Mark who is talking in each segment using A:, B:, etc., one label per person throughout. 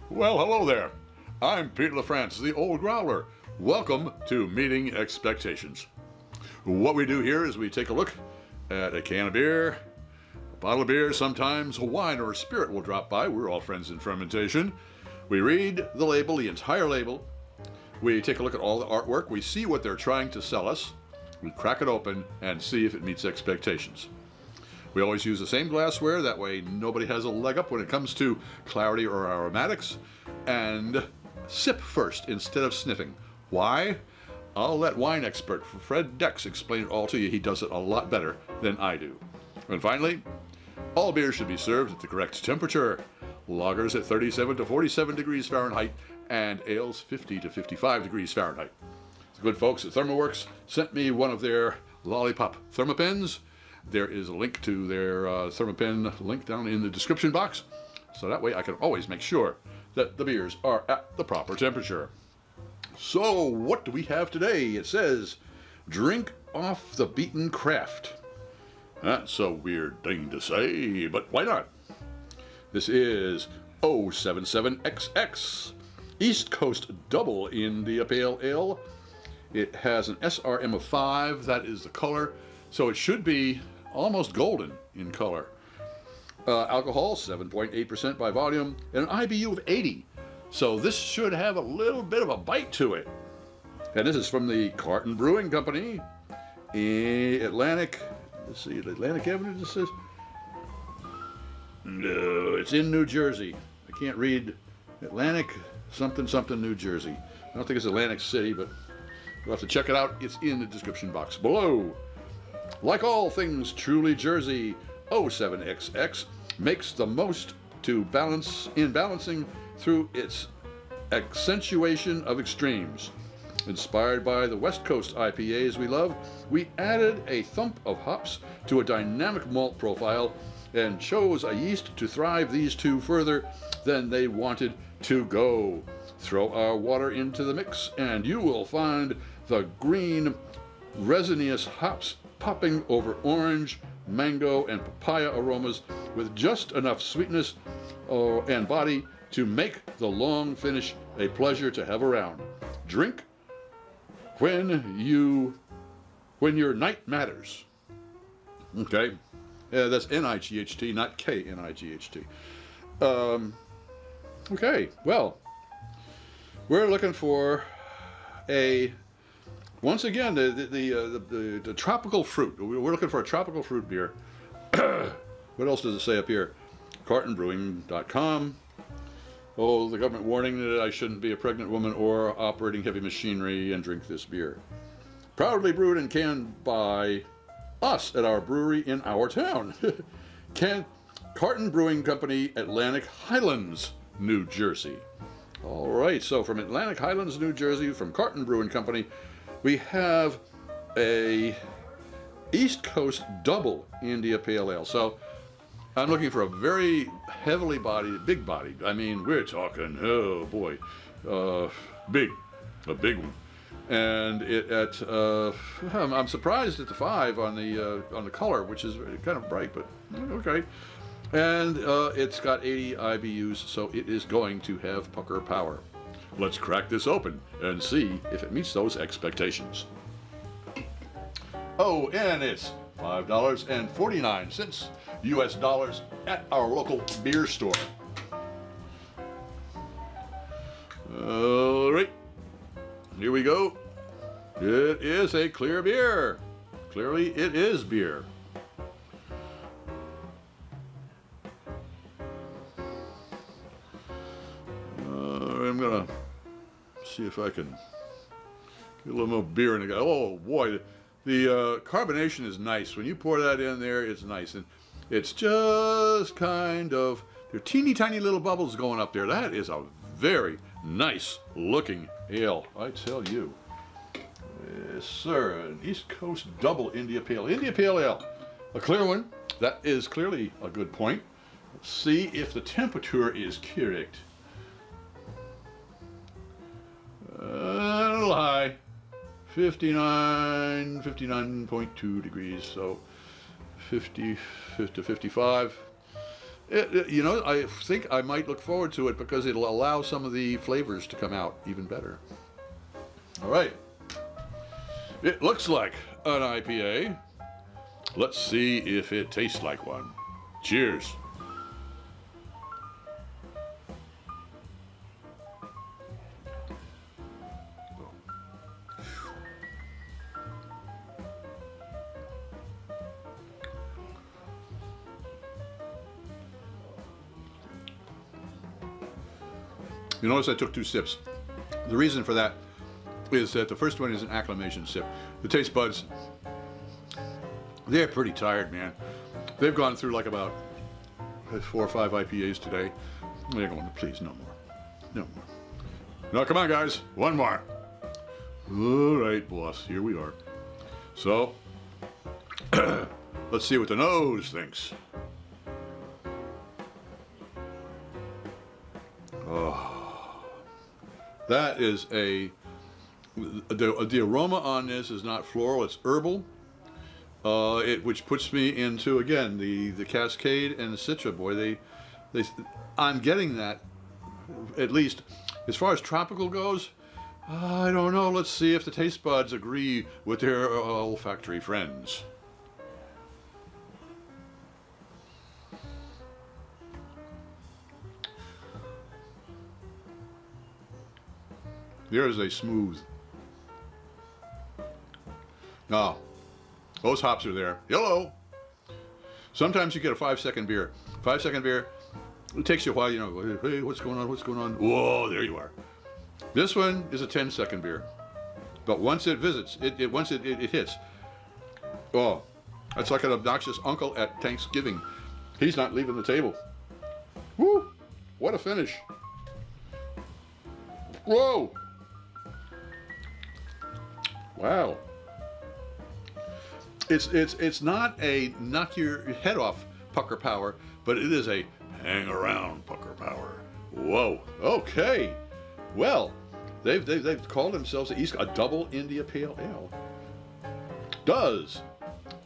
A: Well, hello there. I'm Peter LaFrance, the old Growler. Welcome to Meeting Expectations. What we do here is we take a look at a can of beer, a bottle of beer, sometimes a wine or a spirit will drop by. We're all friends in fermentation. We read the label, the entire label. We take a look at all the artwork. We see what they're trying to sell us. We crack it open and see if it meets expectations. We always use the same glassware, that way nobody has a leg up when it comes to clarity or aromatics. And sip first instead of sniffing. Why? I'll let wine expert Fred Dex explain it all to you. He does it a lot better than I do. And finally, all beers should be served at the correct temperature. Lagers at 37 to 47 degrees Fahrenheit and ales 50 to 55 degrees Fahrenheit. The good folks at ThermoWorks sent me one of their lollipop thermopens. There is a link to their thermopen link down in the description box, so that way I can always make sure that the beers are at the proper temperature. So what do we have today? It says, drink off the beaten craft. That's a weird thing to say, but why not? This is 077XX, East Coast Double India Pale Ale. It has an SRM of 5, that is the color, so it should be almost golden in color. Alcohol, 7.8% by volume, and an IBU of 80. So this should have a little bit of a bite to it. And this is from the Carton Brewing Company in Atlantic, let's see, Atlantic Avenue, this is? No, it's in New Jersey. I can't read Atlantic something something New Jersey. I don't think it's Atlantic City, but you'll have to check it out. It's in the description box below. Like all things truly Jersey, 07XX makes the most to balance in balancing through its accentuation of extremes. Inspired by the West Coast IPAs we love, we added a thump of hops to a dynamic malt profile and chose a yeast to thrive these two further than they wanted to go. Throw our water into the mix and you will find the green resinous hops popping over orange, mango, and papaya aromas with just enough sweetness and body to make the long finish a pleasure to have around. Drink when your night matters. Okay, that's N-I-G-H-T, not K-N-I-G-H-T. Okay, well, we're looking for once again, the tropical fruit. We're looking for a tropical fruit beer. What else does it say up here? CartonBrewing.com. Oh, the government warning that I shouldn't be a pregnant woman or operating heavy machinery and drink this beer. Proudly brewed and canned by us at our brewery in our town. Carton Brewing Company, Atlantic Highlands, New Jersey. All right, so from Atlantic Highlands, New Jersey, from Carton Brewing Company, we have a East Coast Double India Pale Ale. So I'm looking for a very heavily bodied, big bodied. I mean, we're talking, oh boy, a big one. And I'm surprised at the 5 on the color, which is kind of bright, but okay. And it's got 80 IBUs, so it is going to have pucker power. Let's crack this open and see if it meets those expectations. Oh, and it's $5.49 US dollars at our local beer store. All right, here we go. It is a clear beer. Clearly, it is beer. I'm gonna see if I can get a little more beer in the guy. Oh boy, the carbonation is nice. When you pour that in there, it's nice, and it's just kind of, there are teeny tiny little bubbles going up there. That is a very nice looking ale, I tell you. Yes, sir. An East Coast Double India Pale Ale, a clear one. That is clearly a good point. Let's see if the temperature is correct. A little high, 59.2 degrees, so 50 to 55. You know, I think I might look forward to it because it'll allow some of the flavors to come out even better. All right. It looks like an IPA. Let's see if it tastes like one. Cheers. You notice I took 2 sips. The reason for that is that the first one is an acclimation sip. The taste buds, they're pretty tired, man. They've gone through like about 4 or 5 IPAs today. They're going, please, no more. No more. No, come on, guys. One more. All right, boss. Here we are. So, let's see what the nose thinks. Oh. That is the aroma on this is not floral, it's herbal, which puts me into, again, the Cascade and the Citra. Boy, I'm getting that, at least. As far as tropical goes, I don't know. Let's see if the taste buds agree with their olfactory friends. There is a smooth. Oh, those hops are there. Hello. Sometimes you get a 5-second beer. 5-second beer, it takes you a while, you know, hey, what's going on? What's going on? Whoa, there you are. This one is a 10-second beer. But once it visits, once it hits, oh, it's like an obnoxious uncle at Thanksgiving. He's not leaving the table. Woo, what a finish. Whoa. Wow. It's not a knock your head off pucker power, but it is a hang around pucker power. Whoa. Okay. Well, they've called themselves a double India Pale Ale. Does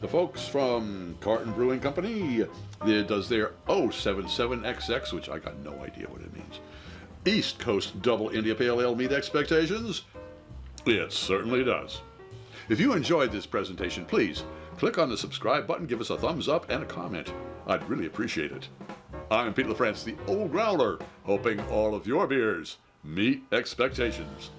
A: the folks from Carton Brewing Company does their 077XX, which I got no idea what it means. East Coast Double India Pale Ale meet expectations? It certainly does. If you enjoyed this presentation, please click on the subscribe button, give us a thumbs up and a comment. I'd really appreciate it. I'm Pete LaFrance, the Old Growler, hoping all of your beers meet expectations.